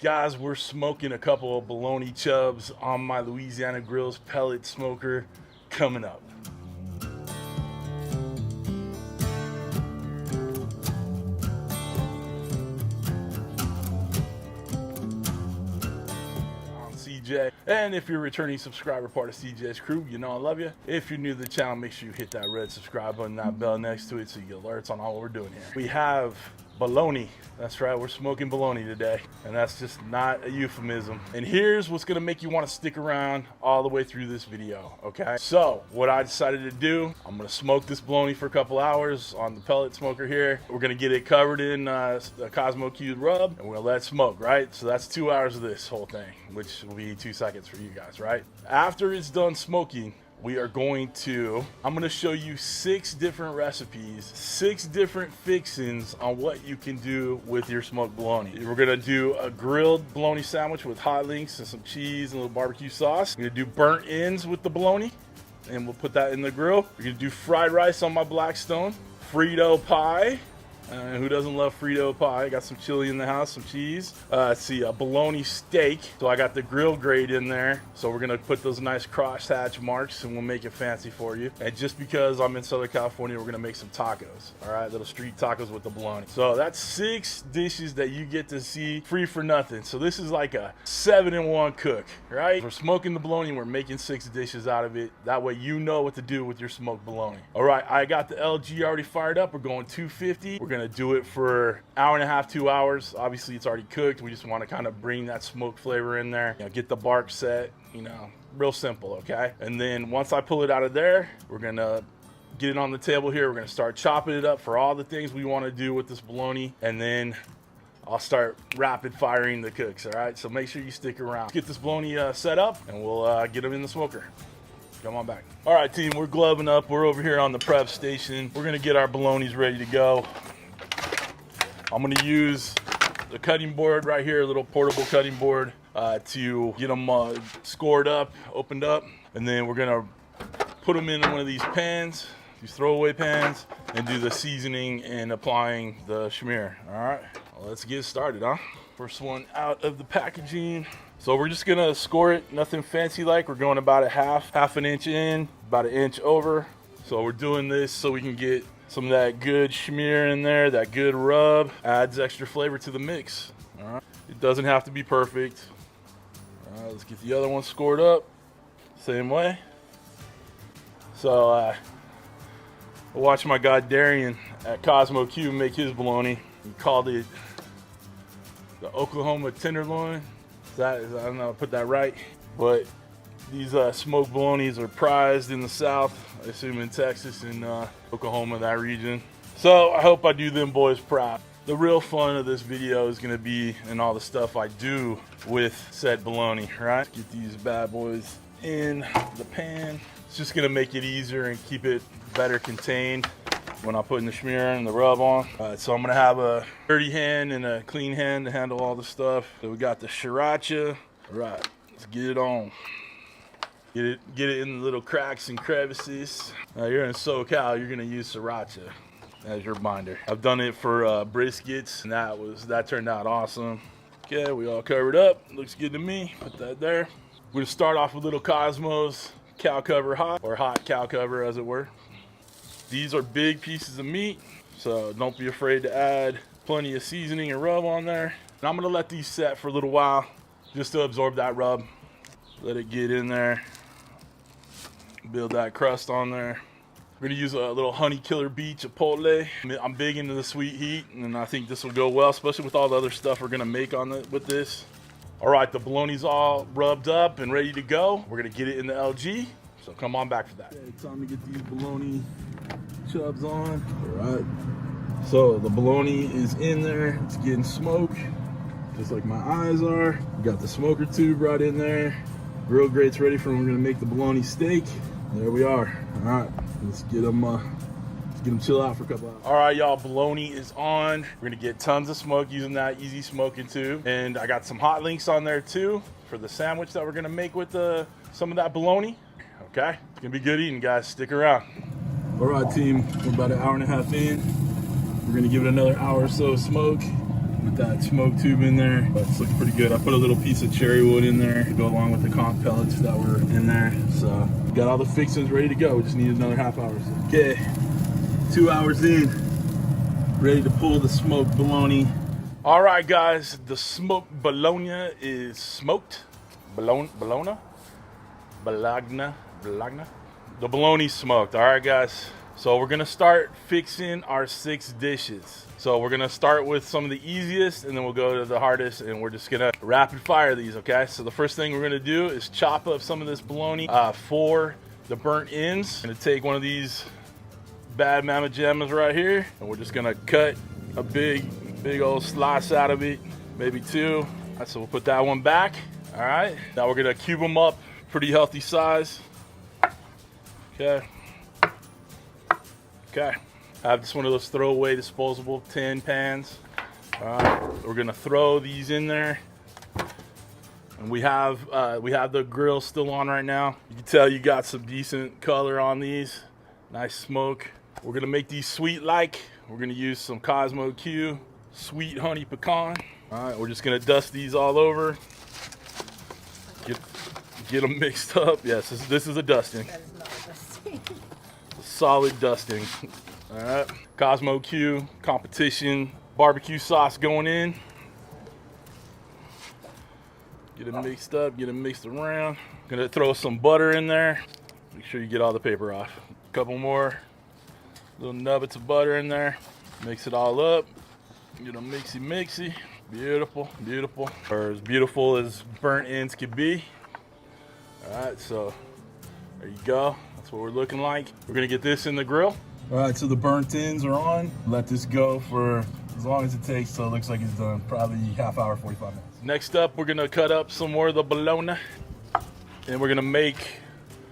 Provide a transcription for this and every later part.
Guys, we're smoking a couple of bologna chubs on my Louisiana Grills pellet smoker coming up. I'm CJ, and if you're a returning subscriber, part of CJ's crew, you know I love you. If you're new to the channel, make sure you hit that red subscribe button, that bell next to it, so you get alerts on all we're doing here. We have bologna. That's right, we're smoking bologna today, and that's just not a euphemism. And here's what's gonna make you want to stick around all the way through this video, okay? So what I decided to do, I'm gonna smoke this bologna for a couple hours on the pellet smoker here. We're gonna get it covered in the Kosmo'Q rub, and we're gonna let it smoke, right? So that's 2 hours of this whole thing, which will be 2 seconds for you guys, right? After it's done smoking, I'm going to show you 6 different recipes, 6 different fixings on what you can do with your smoked bologna. We're gonna do a grilled bologna sandwich with hot links and some cheese and a little barbecue sauce. We're gonna do burnt ends with the bologna, and we'll put that in the grill. We're gonna do fried rice on my Blackstone, Frito pie. Who doesn't love Frito pie? Got some chili in the house, some cheese. Let's see, a bologna steak. So I got the GrillGrate in there. So we're gonna put those nice crosshatch marks and we'll make it fancy for you. And just because I'm in Southern California, we're gonna make some tacos. All right, little street tacos with the bologna. So that's 6 dishes that you get to see free for nothing. So this is like a 7-in-1 cook, right? We're smoking the bologna and we're making 6 dishes out of it. That way you know what to do with your smoked bologna. All right, I got the LG already fired up. We're going 250. We're gonna do it for 1.5 to 2 hours. Obviously it's already cooked. We just want to kind of bring that smoked flavor in there, get the bark set, real simple. Okay, and then once I pull it out of there, we're gonna get it on the table here. We're gonna start chopping it up for all the things we want to do with this bologna, and then I'll start rapid firing the cooks. All right, so make sure you stick around. Let's get this bologna set up and we'll get them in the smoker. Come on back. All right, team, we're gloving up. We're over here on the prep station. We're gonna get our bolognas ready to go. I'm gonna use the cutting board right here, a little portable cutting board, to get them scored up, opened up, and then we're gonna put them in one of these pans, these throwaway pans, and do the seasoning and applying the schmear. All right, well, let's get started, huh? First one out of the packaging. So we're just gonna score it, nothing fancy like. We're going about a half an inch in, about an inch over. So we're doing this so we can get some of that good schmear in there, that good rub, adds extra flavor to the mix. All right, it doesn't have to be perfect. All right, let's get the other one scored up, same way. So I watched my guy Darian at Kosmo'Q make his bologna. He called it the Oklahoma tenderloin. I don't know, I put that right, but these smoked bolognas are prized in the South, I assume in Texas and Oklahoma, that region. So I hope I do them boys proud. The real fun of this video is gonna be in all the stuff I do with said bologna, right? Get these bad boys in the pan. It's just gonna make it easier and keep it better contained when I'm putting the schmear and the rub on. So I'm gonna have a dirty hand and a clean hand to handle all the stuff. So we got the sriracha. All right, let's get it on. Get it in the little cracks and crevices. You're in SoCal, you're gonna use sriracha as your binder. I've done it for briskets, and that turned out awesome. Okay, we all covered up. Looks good to me. Put that there. We're gonna start off with little Kosmos cow cover hot, or hot cow cover as it were. These are big pieces of meat, so don't be afraid to add plenty of seasoning and rub on there. And I'm gonna let these set for a little while just to absorb that rub. Let it get in there. Build that crust on there. We're gonna use a little honey killer bee chipotle. I'm big into the sweet heat, and I think this will go well, especially with all the other stuff we're gonna make with this. All right, the bologna's all rubbed up and ready to go. We're gonna get it in the LG, so come on back for that. Okay, time to get these bologna chubs on. All right, so the bologna is in there. It's getting smoked, just like my eyes are. We got the smoker tube right in there. GrillGrates ready for when we're gonna make the bologna steak. There we are. All right, let's get them chill out for a couple hours. All right, y'all, bologna is on. We're gonna get tons of smoke using that easy smoking tube. And I got some hot links on there too for the sandwich that we're gonna make with some of that bologna. Okay, it's gonna be good eating, guys. Stick around. All right, team, we're about 1.5 hours in. We're gonna give it another hour or so of smoke. With that smoke tube in there. That's looking pretty good. I put a little piece of cherry wood in there to go along with the conch pellets that were in there. So got all the fixings ready to go. We just need another half hour. Okay, 2 hours in, ready to pull the smoked bologna. All right, guys, the smoked bologna is smoked. Bologna. The bologna's smoked. All right, guys. So we're gonna start fixing our 6 dishes. So we're gonna start with some of the easiest, and then we'll go to the hardest, and we're just gonna rapid fire these, okay? So the first thing we're gonna do is chop up some of this bologna for the burnt ends. I'm gonna take one of these bad mama jammas right here, and we're just gonna cut a big old slice out of it, maybe 2. All right, so we'll put that one back. All right, now we're gonna cube them up, pretty healthy size. Okay. Okay, I have just one of those throwaway disposable tin pans. All right, we're gonna throw these in there, and we have the grill still on right now. You can tell you got some decent color on these, nice smoke. We're gonna make these sweet like. We're gonna use some Kosmo'Q sweet honey pecan. All right, we're just gonna dust these all over. Get them mixed up. Yes, this is a dusting. That is not a dusting. Solid dusting. All right, Kosmo'Q competition barbecue sauce going in. Get it mixed up, get it mixed around. Gonna throw some butter in there. Make sure you get all the paper off. A couple more little nuggets of butter in there. Mix it all up. Get a mixy. Beautiful, beautiful. Or as beautiful as burnt ends could be. All right, so there you go. That's what we're looking like. We're gonna get this in the grill. All right, so the burnt ends are on. Let this go for as long as it takes, so it looks like it's done. Probably half hour, 45 minutes. Next up, we're gonna cut up some more of the bologna, and we're gonna make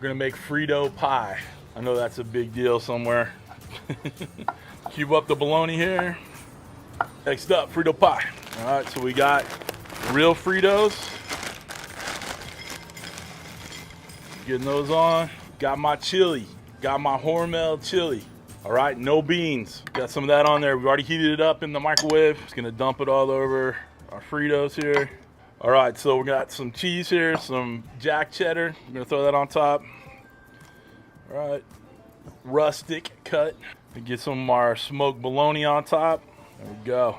Frito pie. I know that's a big deal somewhere. Cube up the bologna here. Next up, Frito pie. All right, so we got real Fritos. Getting those on. Got my chili. Got my Hormel chili. All right, no beans. Got some of that on there. We've already heated it up in the microwave. Just gonna dump it all over our Fritos here. All right, so we got some cheese here, some jack cheddar. I'm gonna throw that on top. All right, rustic cut. And get some of our smoked bologna on top. There we go.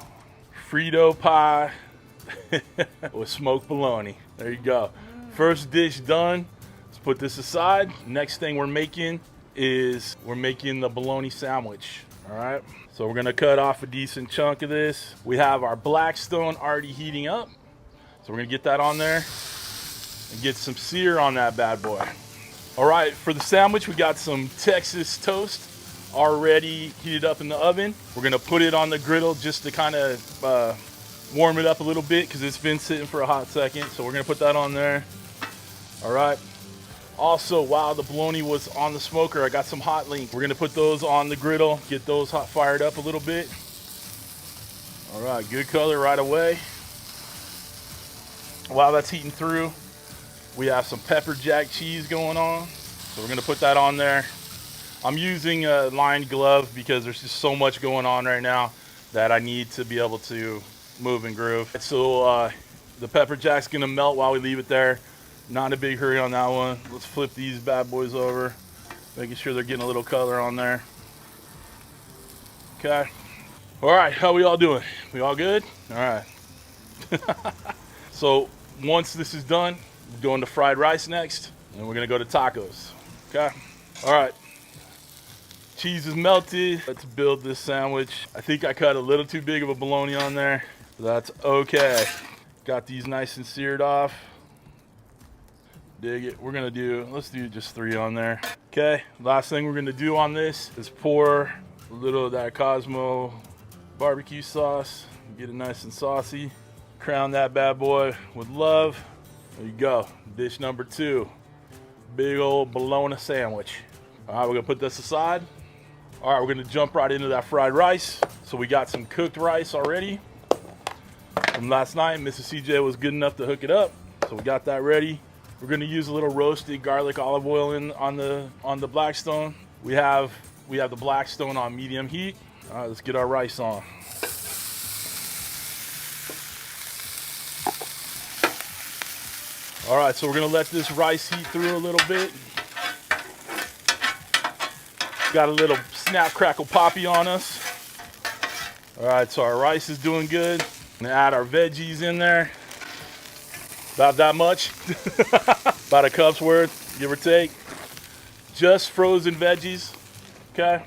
Frito pie with smoked bologna. There you go. First dish done. Let's put this aside. Next thing we're making is the bologna sandwich. All right. So we're gonna cut off a decent chunk of this. We have our Blackstone already heating up. So we're gonna get that on there and get some sear on that bad boy. All right, for the sandwich, we got some Texas toast already heated up in the oven. We're gonna put it on the griddle just to kind of warm it up a little bit because it's been sitting for a hot second. So we're gonna put that on there. All right. Also, while the bologna was on the smoker, I got some hot links. We're gonna put those on the griddle, get those hot fired up a little bit. All right, good color right away. While that's heating through, we have some pepper jack cheese going on. So we're gonna put that on there. I'm using a lined glove because there's just so much going on right now that I need to be able to move and groove. So the pepper jack's gonna melt while we leave it there. Not in a big hurry on that one. Let's flip these bad boys over, making sure they're getting a little color on there. Okay. All right, how we all doing? We all good? All right. So once this is done, we're going to fried rice next, and we're gonna go to tacos. Okay. All right. Cheese is melted. Let's build this sandwich. I think I cut a little too big of a bologna on there. That's okay. Got these nice and seared off. Dig it. Let's do just 3 on there. Okay, last thing we're gonna do on this is pour a little of that Cosmo barbecue sauce. Get it nice and saucy. Crown that bad boy with love. There you go, dish number 2. Big old bologna sandwich. All right, we're gonna put this aside. All right, we're gonna jump right into that fried rice. So we got some cooked rice already from last night. Mrs. CJ was good enough to hook it up, so we got that ready. We're gonna use a little roasted garlic olive oil on the Blackstone. We have the Blackstone on medium heat. All right, let's get our rice on. All right, so we're gonna let this rice heat through a little bit. Got a little snap, crackle, poppy on us. All right, so our rice is doing good. Gonna add our veggies in there. About that much. About a cup's worth, give or take. Just frozen veggies, okay?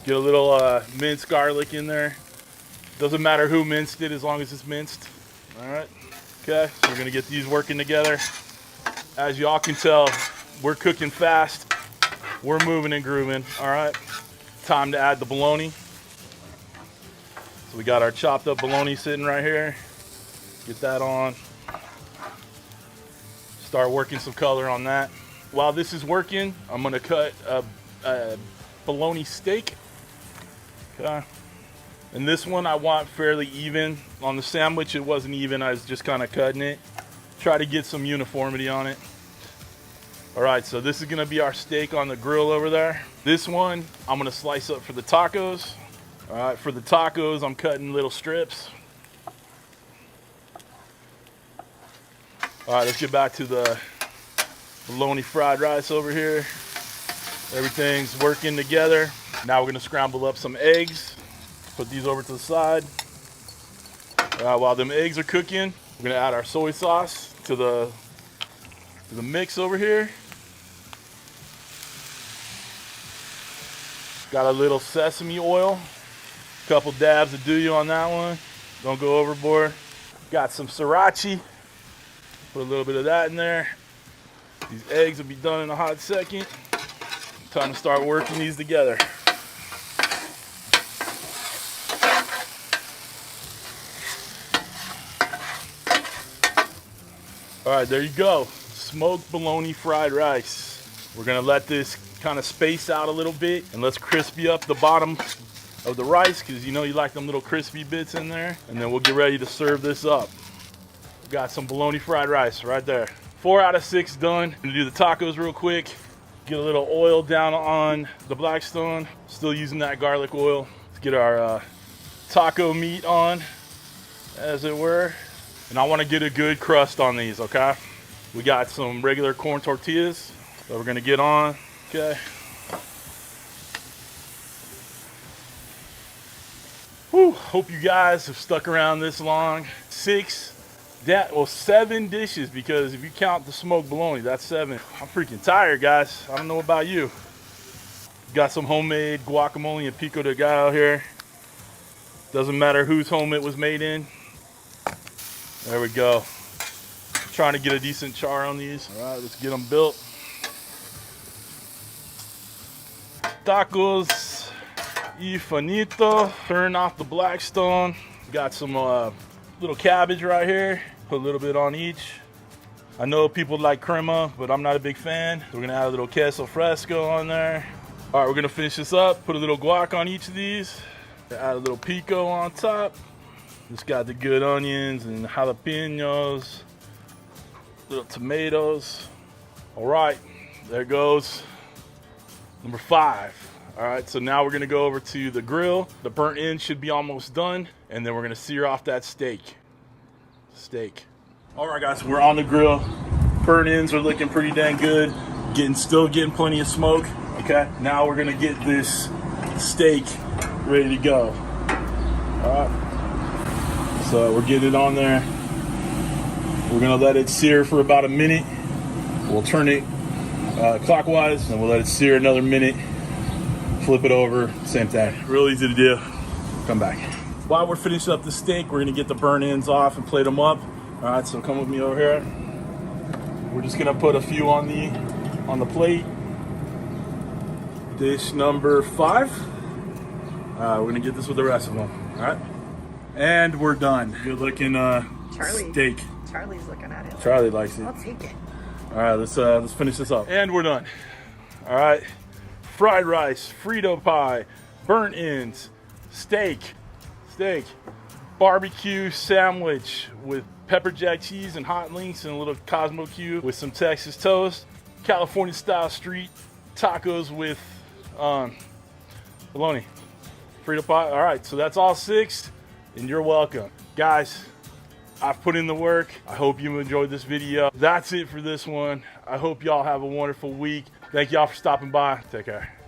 Get a little minced garlic in there. Doesn't matter who minced it as long as it's minced. All right, okay, so we're gonna get these working together. As y'all can tell, we're cooking fast. We're moving and grooving, all right? Time to add the bologna. So we got our chopped up bologna sitting right here. Get that on. Start working some color on that. While this is working, I'm gonna cut a bologna steak. Okay. And this one I want fairly even. On the sandwich, it wasn't even. I was just kind of cutting it. Try to get some uniformity on it. All right, so this is gonna be our steak on the grill over there. This one, I'm gonna slice up for the tacos. All right, for the tacos, I'm cutting little strips. All right, let's get back to the bologna fried rice over here. Everything's working together. Now we're gonna scramble up some eggs. Put these over to the side. While them eggs are cooking, we're gonna add our soy sauce to the mix over here. Got a little sesame oil. Couple dabs of do you on that one. Don't go overboard. Got some sriracha. Put a little bit of that in there. These eggs will be done in a hot second. Time to start working these together. All right, there you go. Smoked bologna fried rice. We're gonna let this kind of space out a little bit, and let's crispy up the bottom of the rice, because you know you like them little crispy bits in there. And then we'll get ready to serve this up. Got some bologna fried rice right there. 4 out of 6 done. Gonna do the tacos real quick. Get a little oil down on the Blackstone. Still using that garlic oil. Let's get our taco meat on, as it were. And I want to get a good crust on these, okay? We got some regular corn tortillas that we're gonna get on, okay? Whew, hope you guys have stuck around this long. 7 dishes, because if you count the smoked bologna, that's 7. I'm freaking tired, guys. I don't know about you. Got some homemade guacamole and pico de gallo here. Doesn't matter whose home it was made in. There we go. Trying to get a decent char on these. All right, let's get them built. Tacos y finito. Turn off the Blackstone. Got some little cabbage right here. Put a little bit on each. I know people like crema, but I'm not a big fan. We're gonna add a little queso fresco on there. All right, we're gonna finish this up. Put a little guac on each of these. Add a little pico on top. Just got the good onions and jalapenos. Little tomatoes. All right, there goes number 5. All right, so now we're gonna go over to the grill. The burnt end should be almost done, and then we're gonna sear off that steak. All right, guys, we're on the grill. Burnt ends are looking pretty dang good. Still getting plenty of smoke. Okay, now we're gonna get this steak ready to go. All right, so we're getting it on there. We're gonna let it sear for about a minute. We'll turn it clockwise, and we'll let it sear another minute. Flip it over, same thing. Real easy to do. Come back. While we're finishing up the steak, we're gonna get the burnt ends off and plate them up. All right, so come with me over here. We're just gonna put a few on the plate. Dish number 5. We're gonna get this with the rest of them. All right, and we're done. Good looking steak. Charlie's looking at it. Charlie likes it. I'll take it. All right, let's finish this up. And we're done. All right, fried rice, Frito pie, burnt ends, steak, barbecue sandwich with pepper jack cheese and hot links and a little Kosmo'Q with some Texas toast, California style street tacos with bologna, Frito pie. All right, so that's all 6, and you're welcome. Guys, I've put in the work. I hope you enjoyed this video. That's it for this one. I hope y'all have a wonderful week. Thank y'all for stopping by. Take care.